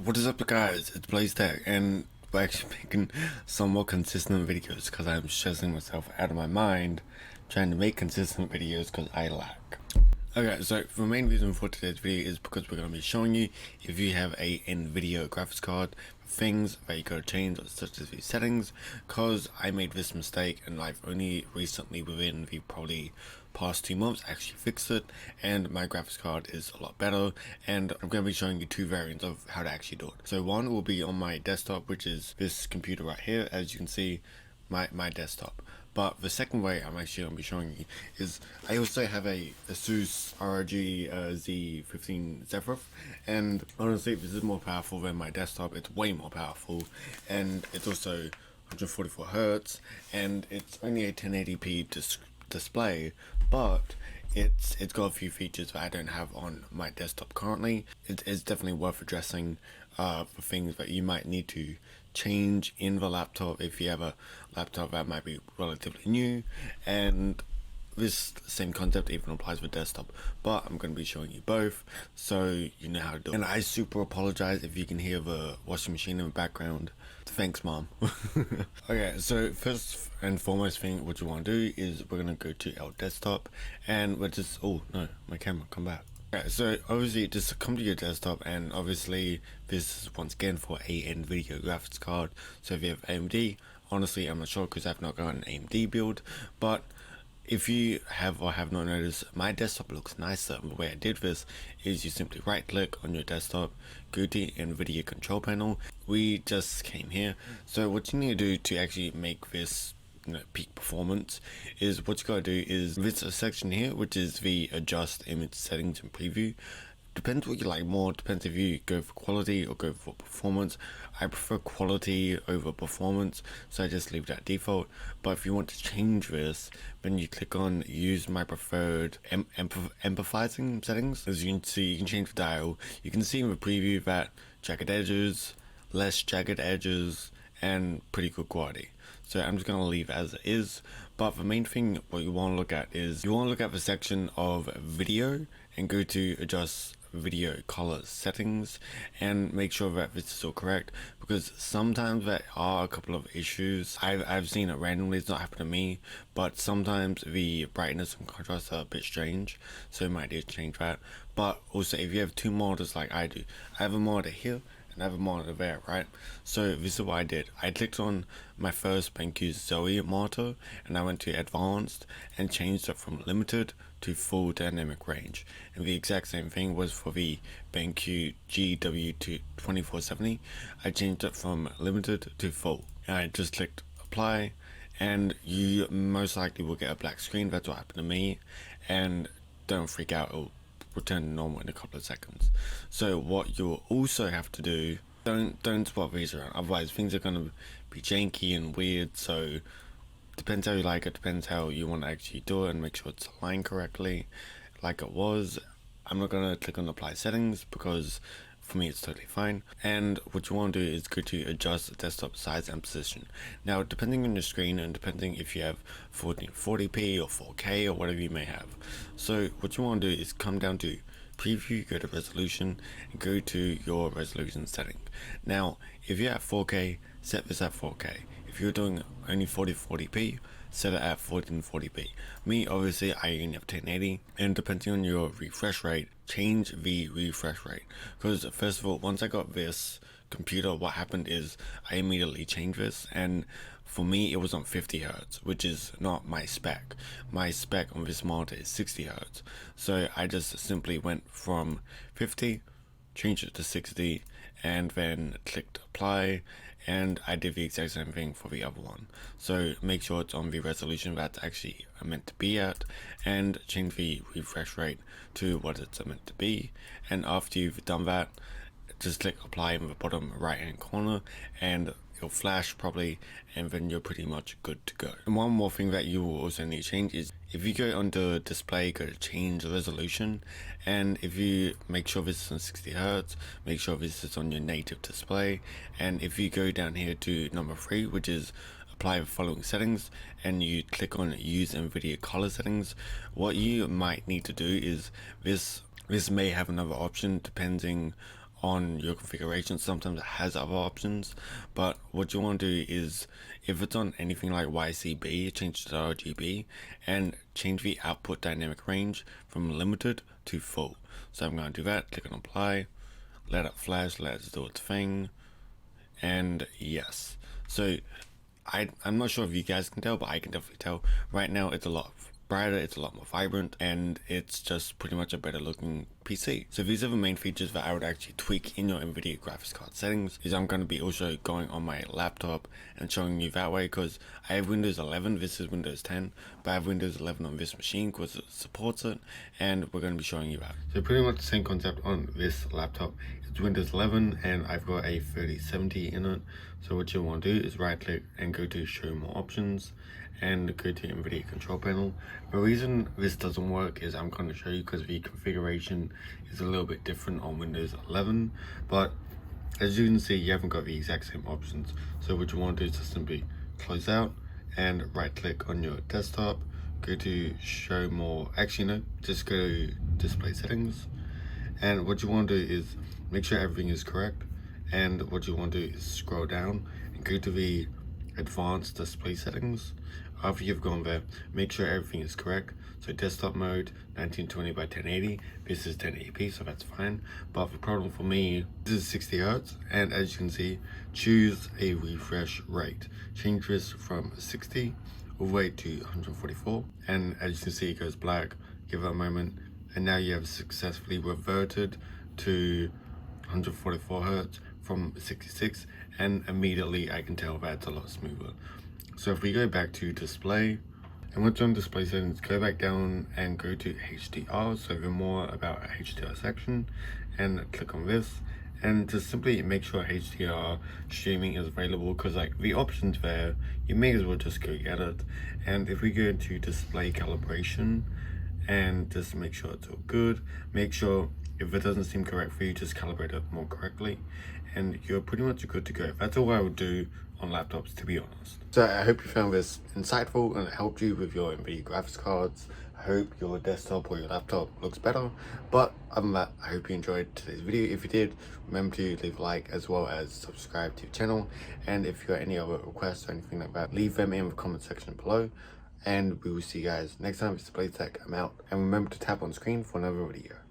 What is up guys, it's BlazeTech and we're actually making some more consistent videos because I'm stressing myself out of my mind trying to make consistent videos because I lack. Okay, so the main reason for today's video is because we're going to be showing you if you have a NVIDIA graphics card, things that you gotta change such as these settings, because I made this mistake and I've only recently within the probably past 2 months actually fixed it, and my graphics card is a lot better, and I'm going to be showing you two variants of how to actually do it. So one will be on my desktop, which is this computer right here, as you can see, my desktop. But the second way I'm actually going to be showing you is I also have a ASUS ROG Z15 Zephyr, and honestly this is more powerful than my desktop. It's way more powerful, and it's also 144 Hz, and it's only a 1080p display, but it's got a few features that I don't have on my desktop currently. It's definitely worth addressing for things that you might need to change in the laptop if you have a laptop that might be relatively new, and this same concept even applies with desktop, but I'm going to be showing you both so you know how to do it. And I super apologize if you can hear the washing machine in the background. Thanks, mom. Okay, so first and foremost thing what you want to do is we're going to go to our desktop, and we're just, oh no, my camera, come back. Okay, so obviously just come to your desktop, and obviously this is once again for a NVIDIA graphics card. So if you have AMD, honestly I'm not sure because I've not got an AMD build, but if you have or have not noticed, my desktop looks nicer. The way I did this is you simply right click on your desktop, go to NVIDIA control panel. We just came here. So what you need to do to actually make this peak performance is what you gotta do is this section here, which is the adjust image settings and preview. Depends what you like more, depends if you go for quality or go for performance. I prefer quality over performance, so I just leave that default. But if you want to change this, then you click on use my preferred empathizing settings. As you can see, you can change the dial. You can see in the preview that jagged edges, less jagged edges, and pretty good quality. So I'm just going to leave as it is. But the main thing what you want to look at is you want to look at the section of video and go to adjust video color settings and make sure that this is all correct, because sometimes there are a couple of issues. I've seen it randomly, it's not happened to me, but sometimes the brightness and contrast are a bit strange, so you might need to change that. But also if you have two monitors like I do, I have a monitor here and I have a monitor there, right? So this is what I did. I clicked on my first BenQ Zoe monitor and I went to advanced and changed it from limited to full dynamic range. And the exact same thing was for the BenQ GW2470. I changed it from limited to full. And I just clicked apply, and you most likely will get a black screen. That's what happened to me. And don't freak out, it'll return to normal in a couple of seconds. So what you'll also have to do, don't swap these around, otherwise things are going to be janky and weird. So depends how you like it, depends how you want to actually do it, and make sure it's aligned correctly like it was. I'm not going to click on apply settings because for me it's totally fine. And what you want to do is go to adjust the desktop size and position. Now depending on your screen and depending if you have 1440p or 4K or whatever you may have, so what you want to do is come down to preview, go to resolution, and go to your resolution setting. Now if you're at 4K, set this at 4K. If you're doing only 40p, set it at 1440p. Me, obviously, I only have 1080, and depending on your refresh rate, change the refresh rate. Because first of all, once I got this computer, what happened is I immediately changed this, and for me it was on 50 Hz, which is not my spec. My spec on this monitor is 60 Hz. So I just simply went from 50, changed it to 60, and then clicked apply, and I did the exact same thing for the other one. So make sure it's on the resolution that's actually meant to be at, and change the refresh rate to what it's meant to be. And after you've done that, just click apply in the bottom right hand corner and it'll flash properly, and then you're pretty much good to go. And one more thing that you will also need to change is if you go under display, go to change resolution, and if you make sure this is on 60 Hz, make sure this is on your native display. And if you go down here to number 3, which is apply the following settings, and you click on use NVIDIA color settings, what you might need to do is this may have another option depending on your configuration. Sometimes it has other options, but what you want to do is, if it's on anything like YCB, change to RGB and change the output dynamic range from limited to full. So I'm going to do that, click on apply, let it flash, let it do its thing, and yes. So I'm not sure if you guys can tell, but I can definitely tell. Right now it's a lot brighter, it's a lot more vibrant, and it's just pretty much a better looking PC. So these are the main features that I would actually tweak in your NVIDIA graphics card settings. Is I'm going to be also going on my laptop and showing you that way, because I have Windows 11, this is Windows 10, but I have Windows 11 on this machine because it supports it, and we're going to be showing you that. So pretty much the same concept on this laptop. It's Windows 11 and I've got a 3070 in it. So what you want to do is right click and go to show more options and go to NVIDIA control panel. The reason this doesn't work is I'm going to show you because the configuration is a little bit different on Windows 11, but as you can see, you haven't got the exact same options. So what you want to do is just simply close out and right click on your desktop, go to show more, actually no, just go to display settings, and what you want to do is make sure everything is correct, and what you want to do is scroll down and go to the advanced display settings. After you've gone there, make sure everything is correct. So desktop mode 1920 by 1080, this is 1080p, so that's fine. But the problem for me, this is 60 Hz, and as you can see, choose a refresh rate. Change this from 60 all the way to 144, and as you can see, it goes black. Give it a moment, and now you have successfully reverted to 144 Hz from 66, and immediately I can tell that's a lot smoother. So if we go back to display, and once you're on display settings, go back down and go to HDR, so the more about HDR section, and click on this, and just simply make sure HDR streaming is available, because like the options there, you may as well just go get it. And if we go into display calibration and just make sure it's all good, make sure if it doesn't seem correct for you, just calibrate it more correctly, and you're pretty much good to go. That's all I would do on laptops, to be honest. So I hope you found this insightful and it helped you with your NVIDIA graphics cards. I hope your desktop or your laptop looks better. But other than that, I hope you enjoyed today's video. If you did, remember to leave a like as well as subscribe to the channel. And if you got any other requests or anything like that, leave them in the comment section below. And we will see you guys next time. It's BlazeTech. I'm out. And remember to tap on screen for another video.